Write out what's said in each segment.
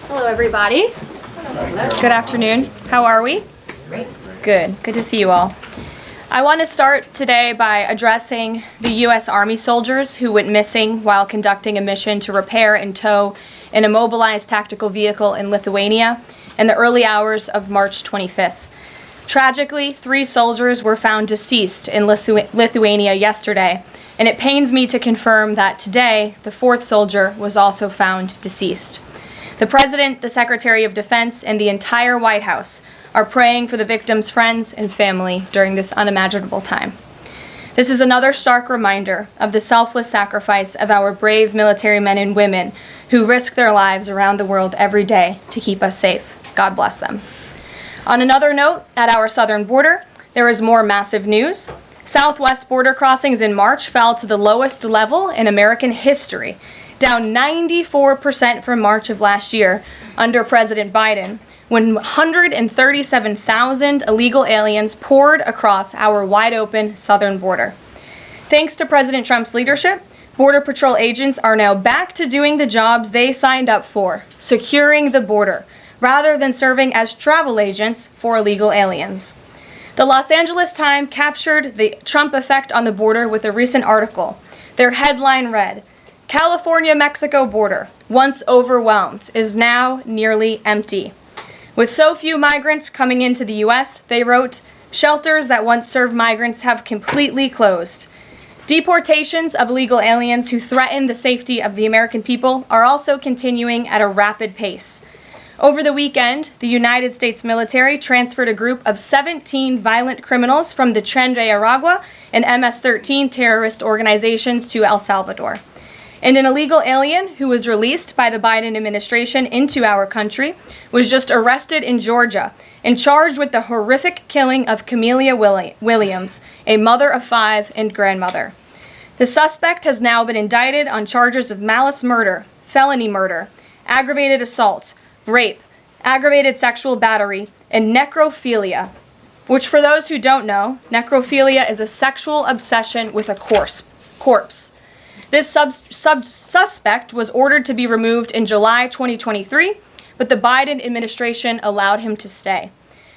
Hello, everybody. Good afternoon. How are we? Great. Good. Good to see you all. I want to start today by addressing the U.S. Army soldiers who went missing while conducting a mission to repair and tow an immobilized tactical vehicle in Lithuania in the early hours of March 25th. Tragically, 3 soldiers were found deceased in Lithuania yesterday, and it pains me to confirm that today the 4th soldier was also found deceased. The President, the Secretary of Defense, and the entire White House are praying for the victims' friends and family during this unimaginable time. This is another stark reminder of the selfless sacrifice of our brave military men and women who risk their lives around the world every day to keep us safe. God bless them. On another note, at our southern border, there is more massive news. Southwest border crossings in March fell to the lowest level in American history, down 94% from March of last year under President Biden, when 137,000 illegal aliens poured across our wide-open southern border. Thanks to President Trump's leadership, Border Patrol agents are now back to doing the jobs they signed up for, securing the border, rather than serving as travel agents for illegal aliens. The Los Angeles Times captured the Trump effect on the border with a recent article. Their headline read, "California-Mexico border, once overwhelmed, is now nearly empty." With so few migrants coming into the U.S., they wrote, "Shelters that once served migrants have completely closed." Deportations of illegal aliens who threaten the safety of the American people are also continuing at a rapid pace. Over the weekend, the United States military transferred a group of 17 violent criminals from the Tren de Aragua and MS-13 terrorist organizations to El Salvador. And an illegal alien who was released by the Biden administration into our country was just arrested in Georgia and charged with the horrific killing of Camelia Williams, a mother of 5 and grandmother. The suspect has now been indicted on charges of malice murder, felony murder, aggravated assault, rape, aggravated sexual battery, and necrophilia, which, for those who don't know, necrophilia is a sexual obsession with a corpse. This suspect was ordered to be removed in July 2023, but the Biden administration allowed him to stay.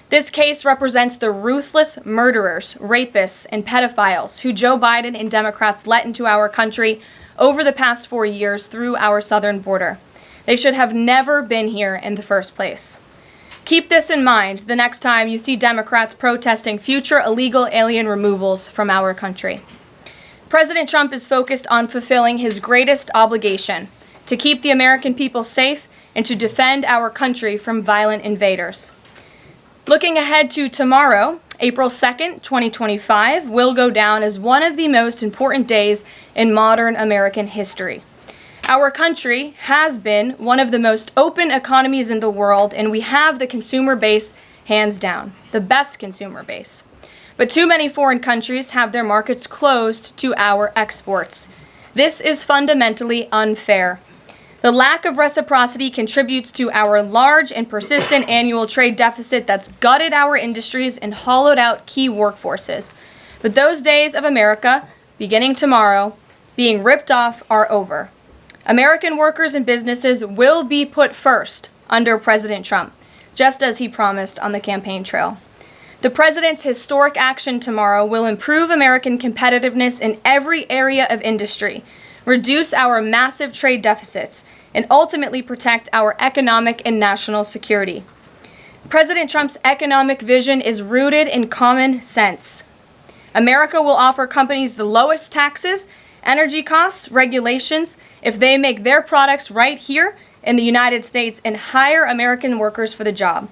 This case represents the ruthless murderers, rapists, and pedophiles who Joe Biden and Democrats let into our country over the past 4 years through our southern border. They should have never been here in the first place. Keep this in mind the next time you see Democrats protesting future illegal alien removals from our country. President Trump is focused on fulfilling his greatest obligation, to keep the American people safe and to defend our country from violent invaders. Looking ahead to tomorrow, April 2nd, 2025, will go down as one of the most important days in modern American history. Our country has been one of the most open economies in the world, and we have the consumer base hands down, the best consumer base. But too many foreign countries have their markets closed to our exports. This is fundamentally unfair. The lack of reciprocity contributes to our large and persistent annual trade deficit that's gutted our industries and hollowed out key workforces. But those days of America, beginning tomorrow, being ripped off are over. American workers and businesses will be put first under President Trump, just as he promised on the campaign trail. The president's historic action tomorrow will improve American competitiveness in every area of industry, reduce our massive trade deficits, and ultimately protect our economic and national security. President Trump's economic vision is rooted in common sense. America will offer companies the lowest taxes, energy costs, regulations, if they make their products right here in the United States and hire American workers for the job.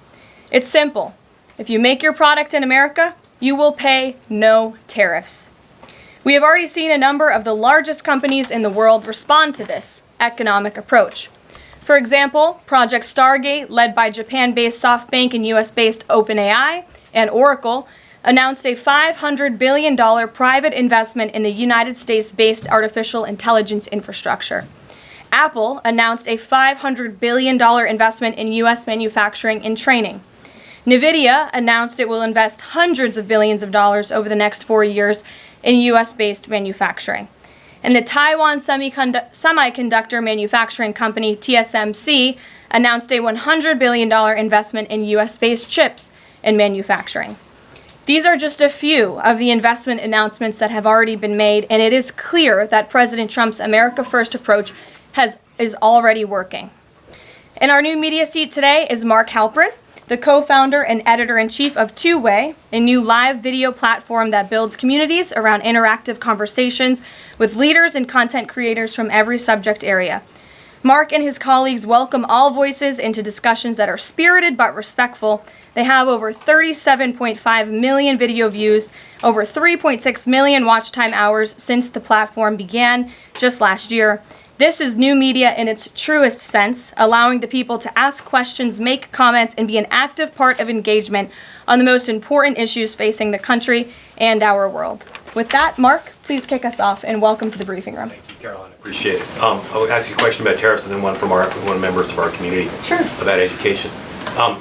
It's simple. If you make your product in America, you will pay no tariffs. We have already seen a number of the largest companies in the world respond to this economic approach. For example, Project Stargate, led by Japan-based SoftBank and US-based OpenAI and Oracle, announced a $500 billion private investment in the United States-based artificial intelligence infrastructure. Apple announced a $500 billion investment in US manufacturing and training. NVIDIA announced it will invest hundreds of billions of dollars over the next 4 years in US-based manufacturing. And the Taiwan semiconductor manufacturing company, TSMC, announced a $100 billion investment in U.S.-based chips and manufacturing. These are just a few of the investment announcements that have already been made, and it is clear that President Trump's America First approach is already working. In our new media seat today is Mark Halperin, the co-founder and editor-in-chief of Two Way, a new live video platform that builds communities around interactive conversations with leaders and content creators from every subject area. Mark and his colleagues welcome all voices into discussions that are spirited but respectful. They have over 37.5 million video views, over 3.6 million watch time hours since the platform began just last year. This is new media in its truest sense, allowing the people to ask questions, make comments, and be an active part of engagement on the most important issues facing the country and our world. With that, Mark, please kick us off, and welcome to the briefing room. Thank you, Caroline. Appreciate it. I'll ask you a question about tariffs and then one from one of the members of our community. Sure. About education.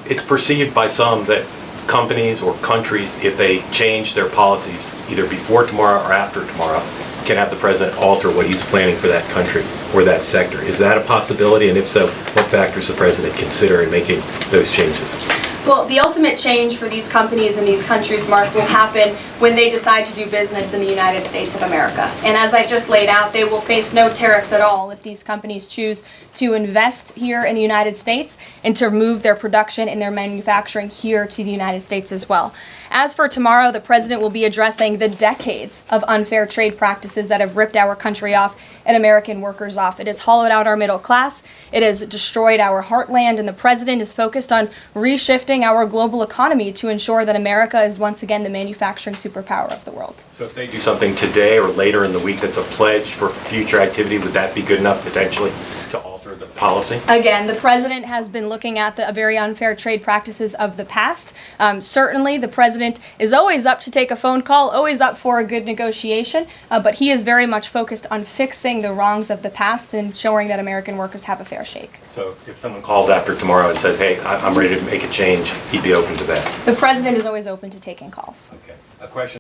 It's perceived by some that companies or countries, if they change their policies either before tomorrow or after tomorrow, can have the president alter what he's planning for that country or that sector. Is that a possibility? And if so, what factors the president consider in making those changes? Well, the ultimate change for these companies and these countries, Mark, will happen when they decide to do business in the United States of America. And as I just laid out, they will face no tariffs at all if these companies choose to invest here in the United States and to move their production and their manufacturing here to the United States as well. As for tomorrow, the president will be addressing the decades of unfair trade practices that have ripped our country off and American workers off. It has hollowed out our middle class. It has destroyed our heartland, and the president is focused on reshifting our global economy to ensure that America is once again the manufacturing superpower of the world. So if they do something today or later in the week that's a pledge for future activity, would that be good enough potentially to alter the policy? Again, the president has been looking at the very unfair trade practices of the past. Certainly, the president is always up to take a phone call, always up for a good negotiation, but he is very much focused on fixing the wrongs of the past and ensuring that American workers have a fair shake. So if someone calls after tomorrow and says, hey, I'm ready to make a change, he'd be open to that? The president is always open to taking calls. Okay. A question.